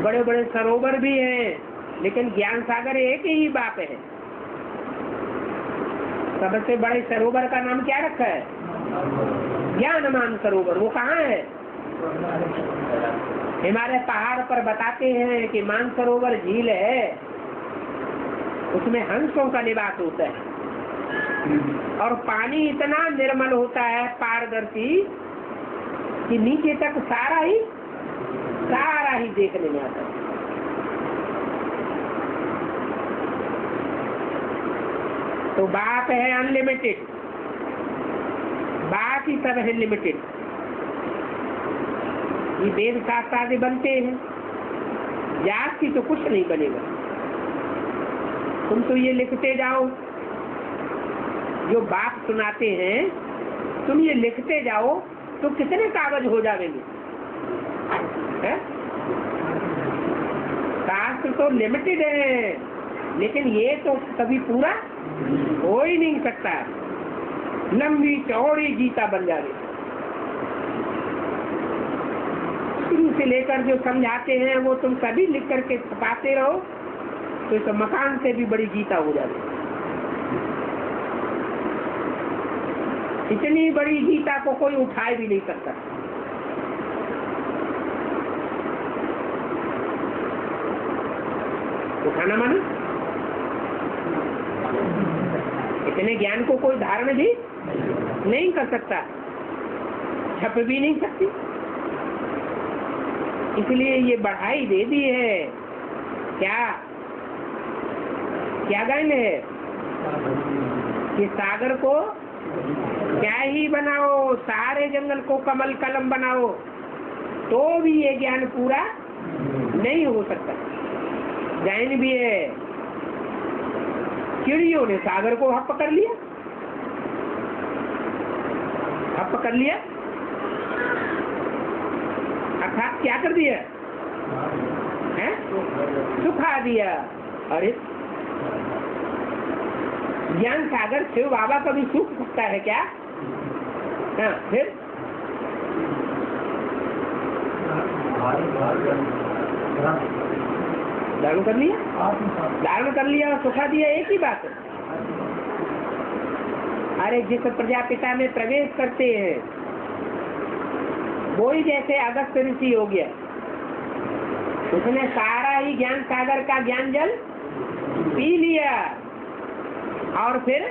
बड़े बड़े सरोवर भी हैं, लेकिन ज्ञान सागर एक ही बाप है। सबसे बड़े सरोवर का नाम क्या रखा है? ज्ञानमान सरोवर। वो कहाँ है? हिमालय पहाड़ पर बताते हैं कि मानसरोवर झील है, उसमें हंसों का निवास होता है, और पानी इतना निर्मल होता है, पारदर्शी, कि नीचे तक सारा ही देखने में आता है। तो बात है अनलिमिटेड, बाकी सब है लिमिटेड। ये वेद शास्त्र आदि बनते हैं, याद की तो कुछ नहीं बनेगा। तुम तो ये लिखते जाओ, जो बात सुनाते हैं तुम ये लिखते जाओ, तो कितने कागज हो जाएंगे? शास्त्र तो लिमिटेड है, लेकिन ये तो कभी पूरा हो ही नहीं सकता। लंबी चौड़ी गीता बन जाएगी। शुरू से लेकर जो समझाते हैं वो तुम सभी लिख करके छपाते रहो, तो इस मकान से भी बड़ी गीता हो जाती। इतनी बड़ी गीता को कोई उठाए भी नहीं सकता। उठाना माने इतने ज्ञान को कोई धारण भी नहीं कर सकता, छप भी नहीं सकती। इसलिए ये बढ़ाई दे दी है। क्या गायन है कि सागर को क्या ही बनाओ, सारे जंगल को कमल कलम बनाओ, तो भी ये ज्ञान पूरा नहीं हो सकता। गायन भी है, चिड़ियों ने सागर को हप कर लिया, अर्थात क्या कर दिया है? सुखा दिया। अरे ज्ञान सागर शिव बाबा कभी सूख सकता है क्या? हाँ, फिर धारण कर लिया और सुखा दिया, एक ही बात है। अरे जिस प्रजापिता में प्रवेश करते हैं वो ही जैसे अगस्त ऋषि हो गया, उसने सारा ही ज्ञान सागर का ज्ञान जल पी लिया और फिर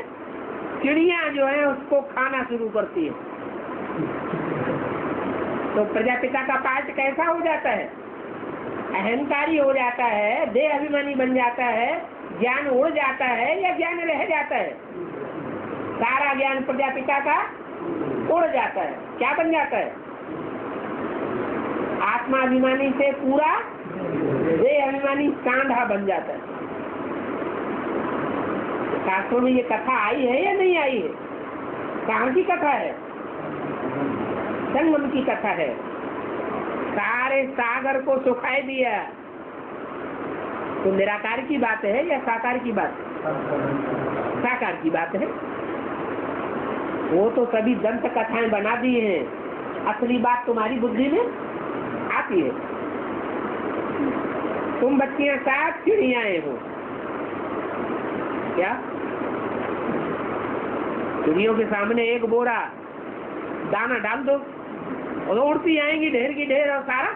चिड़िया जो है उसको खाना शुरू करती है। तो प्रजापिता का पाठ कैसा हो जाता है? अहंकारी हो जाता है, देह अभिमानी बन जाता है, ज्ञान उड़ जाता है या ज्ञान रह जाता है? सारा ज्ञान प्रजापिता का उड़ जाता है। क्या बन जाता है? आत्मा अभिमानी से पूरा देह अभिमानी सांढा बन जाता है। शास्त्रों में ये कथा आई है या नहीं आई है? कहाँ की कथा है? संगम की कथा है। सारे सागर को सुखाए दिया। तो निराकार की बात है या साकार की बात है? साकार की बात है। वो तो सभी दंत कथाएं बना दी हैं, असली बात तुम्हारी बुद्धि में आती है। तुम बच्चियां 7 चिड़ियाएं हो, क्या चिड़ियों के सामने एक बोरा दाना डाल दो और उड़ती आएंगी ढेर की ढेर और सारा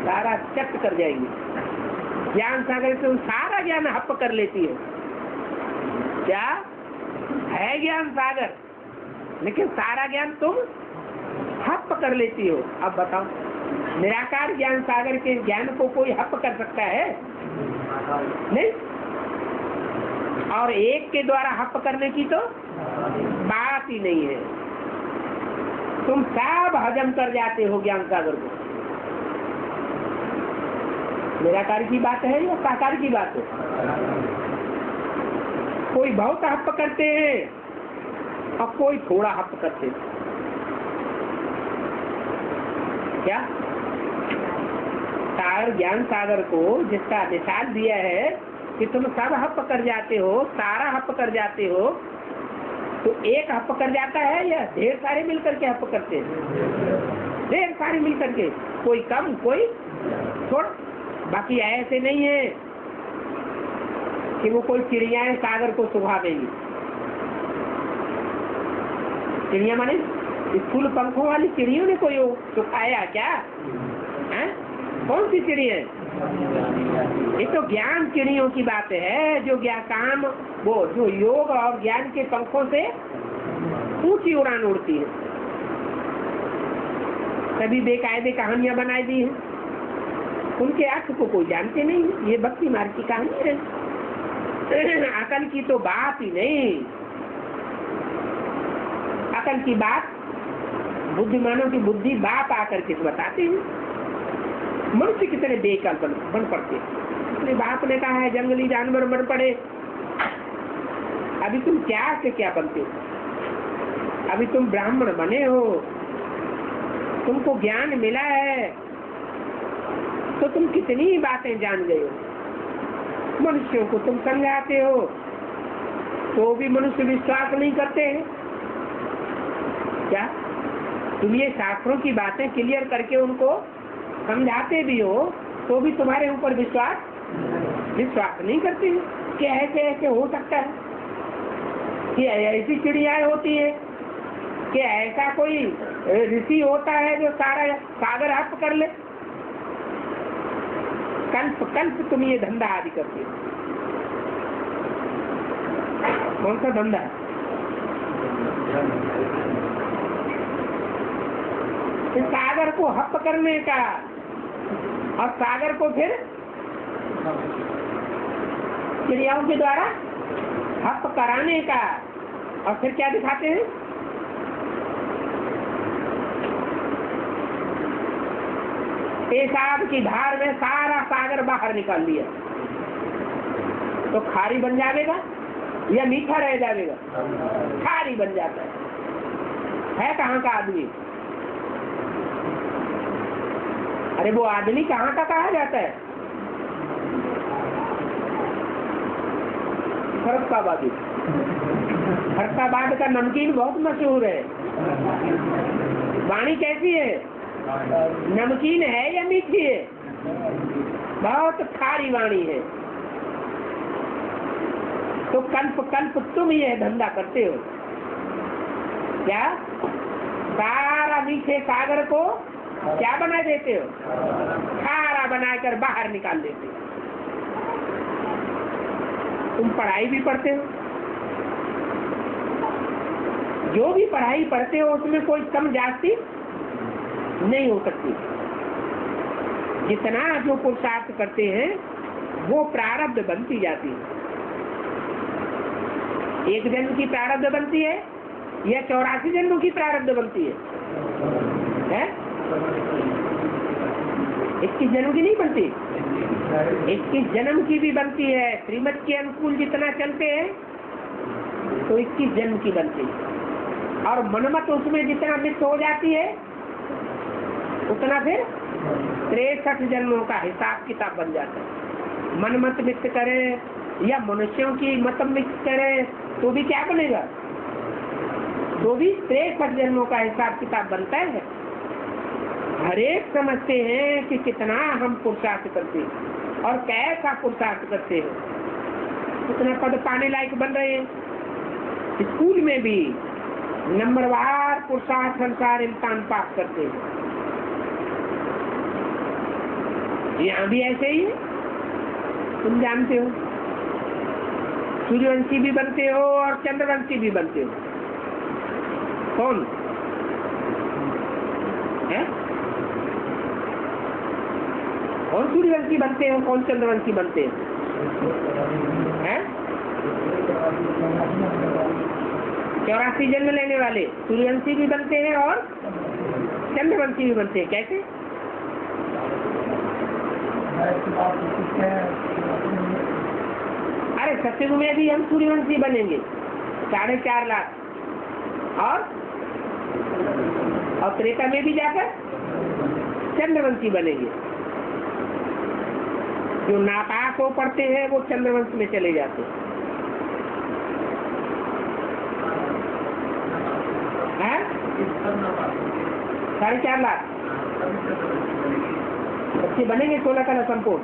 सारा चट कर जाएंगी। ज्ञान सागर से सारा ज्ञान हप कर लेती है। क्या है ज्ञान सागर, लेकिन सारा ज्ञान तुम हप कर लेती हो। अब बताओ, निराकार ज्ञान सागर के ज्ञान को कोई हप कर सकता है? नहीं। और एक के द्वारा हप करने की तो बात ही नहीं है। तुम सब हजम कर जाते हो ज्ञान सागर को। निराकार की बात है या साकार की बात है? कोई बहुत हप करते हैं और कोई थोड़ा हप करते हैं। क्या सागर ज्ञान सागर को जिसका मिसाल दिया है कि तुम सब हप कर जाते हो, सारा हप कर जाते हो, तो एक हप कर जाता है या ढेर सारे मिलकर के हप करते हैं? ढेर सारे मिलकर के, कोई कम कोई थोड़ा। बाकी ऐसे नहीं है कि वो कोई चिड़ियाएं सागर को सुखा देंगी। चिड़िया माने फूल पंखों वाली चिड़ियों ने कोई सुखाया क्या है? कौन सी चिड़िया? ये तो ज्ञान चिड़ियों की बात है, जो काम वो जो योग और ज्ञान के पंखों से ऊंची उड़ान उड़ती है। सभी बेकायदे कहानियां बनाई दी हैं, उनके अर्थ को कोई जानते नहीं। ये भक्ति मार्ग की कहानी है, अकल की तो बात ही नहीं। अकल की बात बुद्धिमानों की बुद्धि बाप आकर के बताते हैं। मनुष्य कितने बेकल बन पड़ते। अपने बाप ने कहा है जंगली जानवर बन पड़े। अभी तुम क्या से क्या बनते हो? अभी तुम ब्राह्मण बने हो, तुमको ज्ञान मिला है, तो तुम कितनी बातें जान गए हो। मनुष्यों को तुम समझाते हो तो भी मनुष्य विश्वास नहीं करते हैं। क्या तुम ये शास्त्रों की बातें क्लियर करके उनको समझाते भी हो तो भी तुम्हारे ऊपर विश्वास नहीं करते हैं कि ऐसे ऐसे हो सकता है, कि ऐसी चिड़ियाएं होती है, कि ऐसा कोई ऋषि होता है जो सारा सागर हप कर ले। कल्प तुम ये धंधा आदि करते हो। कौन सा धंधा? सागर को हप करने का और सागर को फिर चिड़ियाओं के द्वारा हप कराने का। और फिर क्या दिखाते हैं? पेशाब की धार में सारा सागर बाहर निकाल लिया तो खारी बन जाएगा या मीठा रह जाएगा? खारी बन जाता है कहाँ का आदमी? अरे वो आदमी कहाँ का कहा जाता है? फरक्काबादी। फरक्काबाद का नमकीन बहुत मशहूर है। वाणी कैसी है? नमकीन है या मीठी है? बहुत खारी वाणी है। तो कल्प कल्प तुम यह धंधा करते हो क्या? सारा मीठे सागर को क्या बना देते हो? खारा बनाकर बाहर निकाल देते हो। तुम पढ़ाई भी पढ़ते हो, जो भी पढ़ाई पढ़ते हो उसमें कोई कम जास्ती नहीं हो सकती। जितना जो पुरुषार्थ करते हैं वो प्रारब्ध बनती जाती है। एक जन्म की प्रारब्ध बनती है या 84 जन्मों की प्रारब्ध बनती है? 21 जन्म की नहीं बनती, 21 जन्म की भी बनती है। श्रीमत के अनुकूल जितना चलते हैं तो 21 जन्म की बनती है, और मनमत उसमें जितना मिस हो जाती है उतना फिर 63 जन्मों का हिसाब किताब बन जाता है। मनमत मिक्स करें या मनुष्यों की मत मिक्स करें तो भी क्या बनेगा? तो भी 63 जन्मों का हिसाब किताब बनता है। हरेक समझते हैं कि कितना हम पुरुषार्थ करते हैं और कैसा पुरुषार्थ करते हैं, कितना पद पाने लायक बन रहे हैं। स्कूल में भी नंबरवार पुरुषार्थ अनुसार इम्तिहान पास करते हैं। यहाँ भी ऐसे ही है, तुम जानते हो। सूर्यवंशी भी बनते हो और चंद्रवंशी भी बनते हो। कौन है? कौन सूर्यवंशी बनते हो, कौन चंद्रवंशी बनते हैं? 84 जन्म लेने वाले सूर्यवंशी भी बनते हैं और चंद्रवंशी भी बनते हैं। कैसे? अरे सत्युग में भी हम सूर्यवंशी बनेंगे 4.5 लाख, और त्रेता में भी जाकर चंद्रवंशी बनेंगे। जो नापाक हो पढ़ते हैं वो चंद्रवंश में चले जाते हैं। 4.5 लाख बच्चे बनेंगे 16 कला संपूर्ण।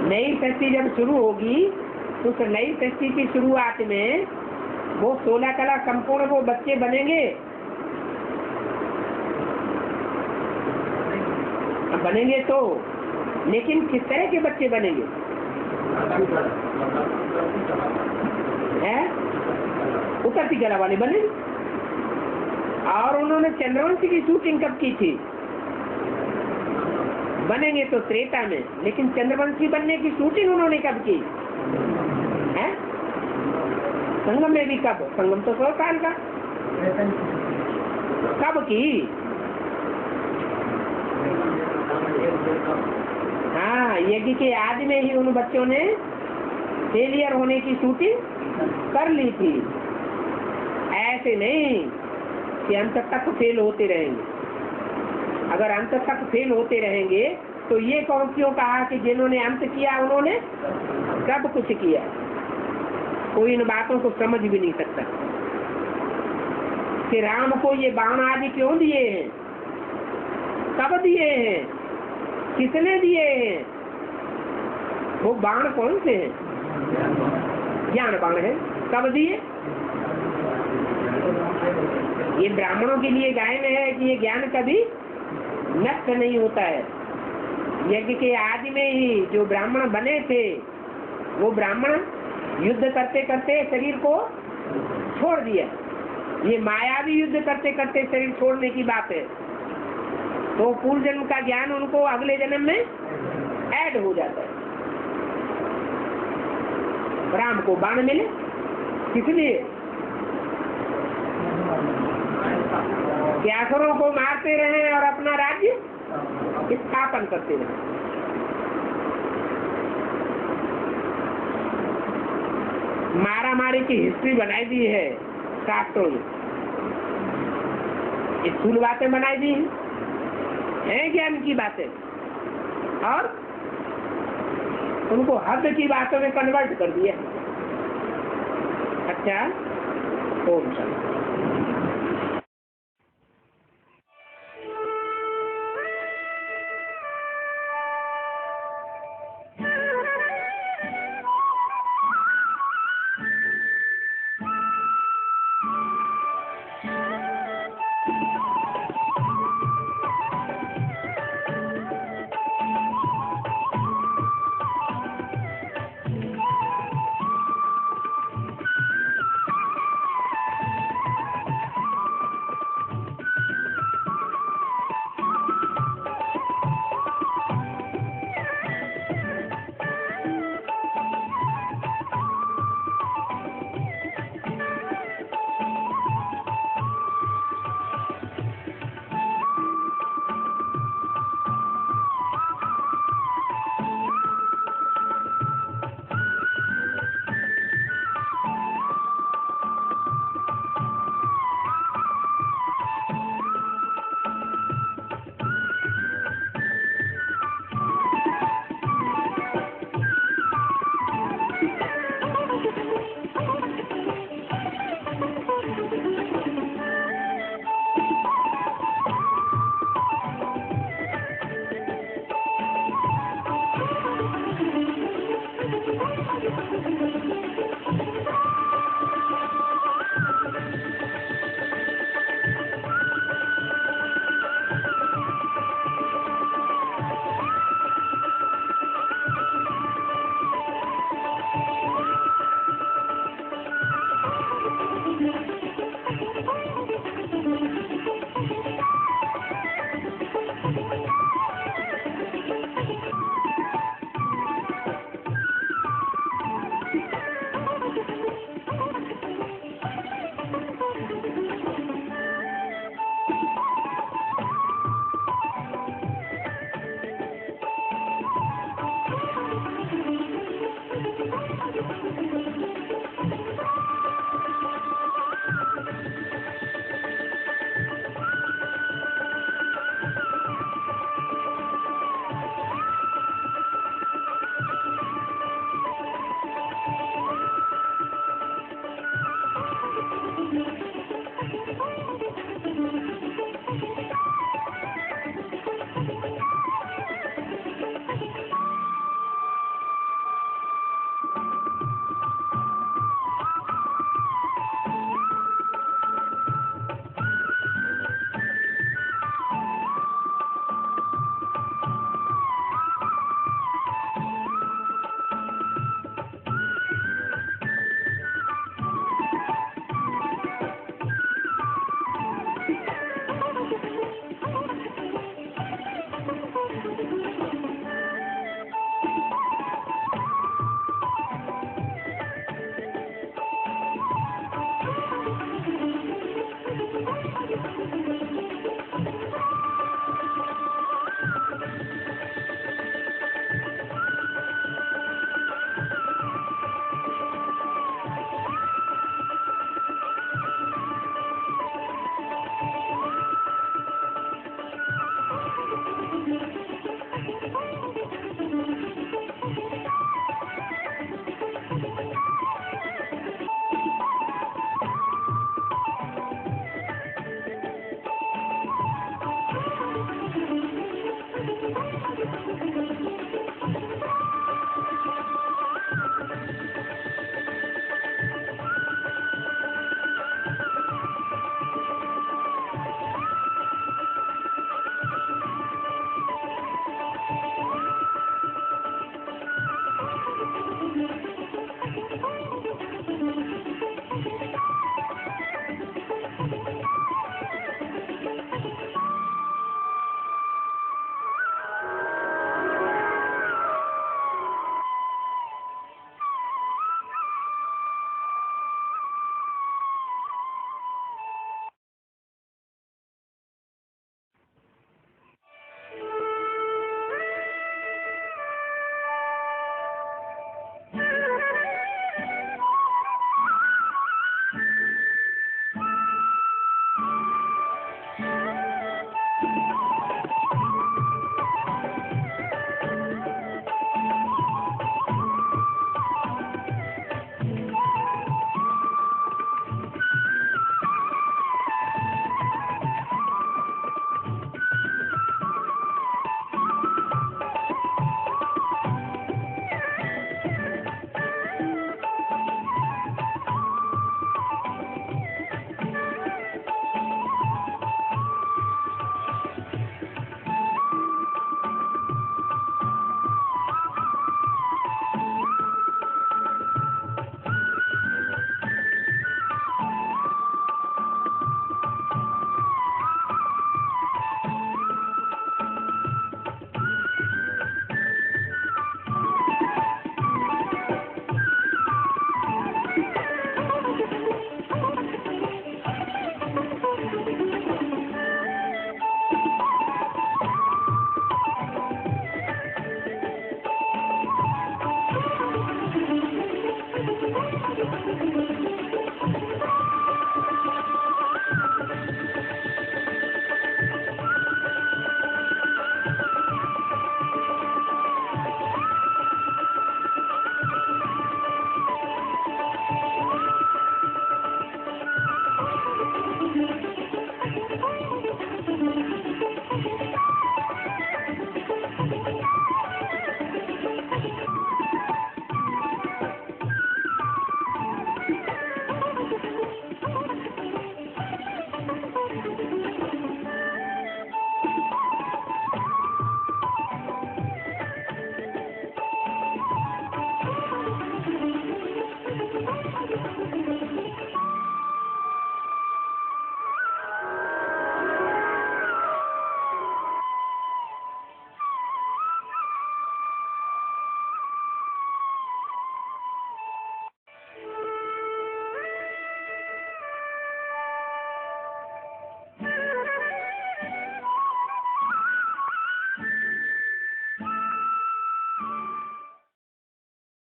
नई सृष्टि जब शुरू होगी तो उस नई सृष्टि की शुरुआत में वो 16 कला संपूर्ण वो बच्चे बनेंगे। बनेंगे तो, लेकिन किस तरह के बच्चे बनेंगे? उतरती कला वाले बने। और उन्होंने चंद्रवंशी की शूटिंग कब की थी? बनेंगे तो त्रेता में, लेकिन चंद्रवंशी बनने की शूटिंग उन्होंने कब की है? संगम में भी कब? संगम तो 100 साल का। कब की? हाँ, यज्ञ के आदि में ही उन बच्चों ने फेलियर होने की शूटिंग कर ली थी। ऐसे नहीं कि अंत तक फेल होते रहेंगे। अगर अंत तक फेल होते रहेंगे तो ये कौन क्यों कहा कि जिन्होंने अंत किया उन्होंने सब कुछ किया? कोई इन बातों को समझ भी नहीं सकता कि राम को ये बाण आदि क्यों दिए हैं, कब दिए हैं, किसने दिए हैं? वो बाण कौन से हैं? ज्ञान बाण है। कब दिए? ये ब्राह्मणों के लिए गायन है कि ये ज्ञान कभी नष्ट नहीं होता है। यज्ञ के आदि में ही जो ब्राह्मण बने थे वो ब्राह्मण युद्ध करते करते शरीर को छोड़ दिया। ये माया भी युद्ध करते करते शरीर छोड़ने की बात है, तो पूर्व जन्म का ज्ञान उनको अगले जन्म में ऐड हो जाता है। राम को बाण मिले किसलिए? व्यासुरों को मारते रहे और अपना राज्य स्थापन करते रहे। मारा मारी की हिस्ट्री बनाई दी है शास्त्रों में, स्थूल बातें बनाई दी हैं ज्ञान की बातें, और उनको हद की बातों में कन्वर्ट कर दिया। अच्छा, ओम शांति।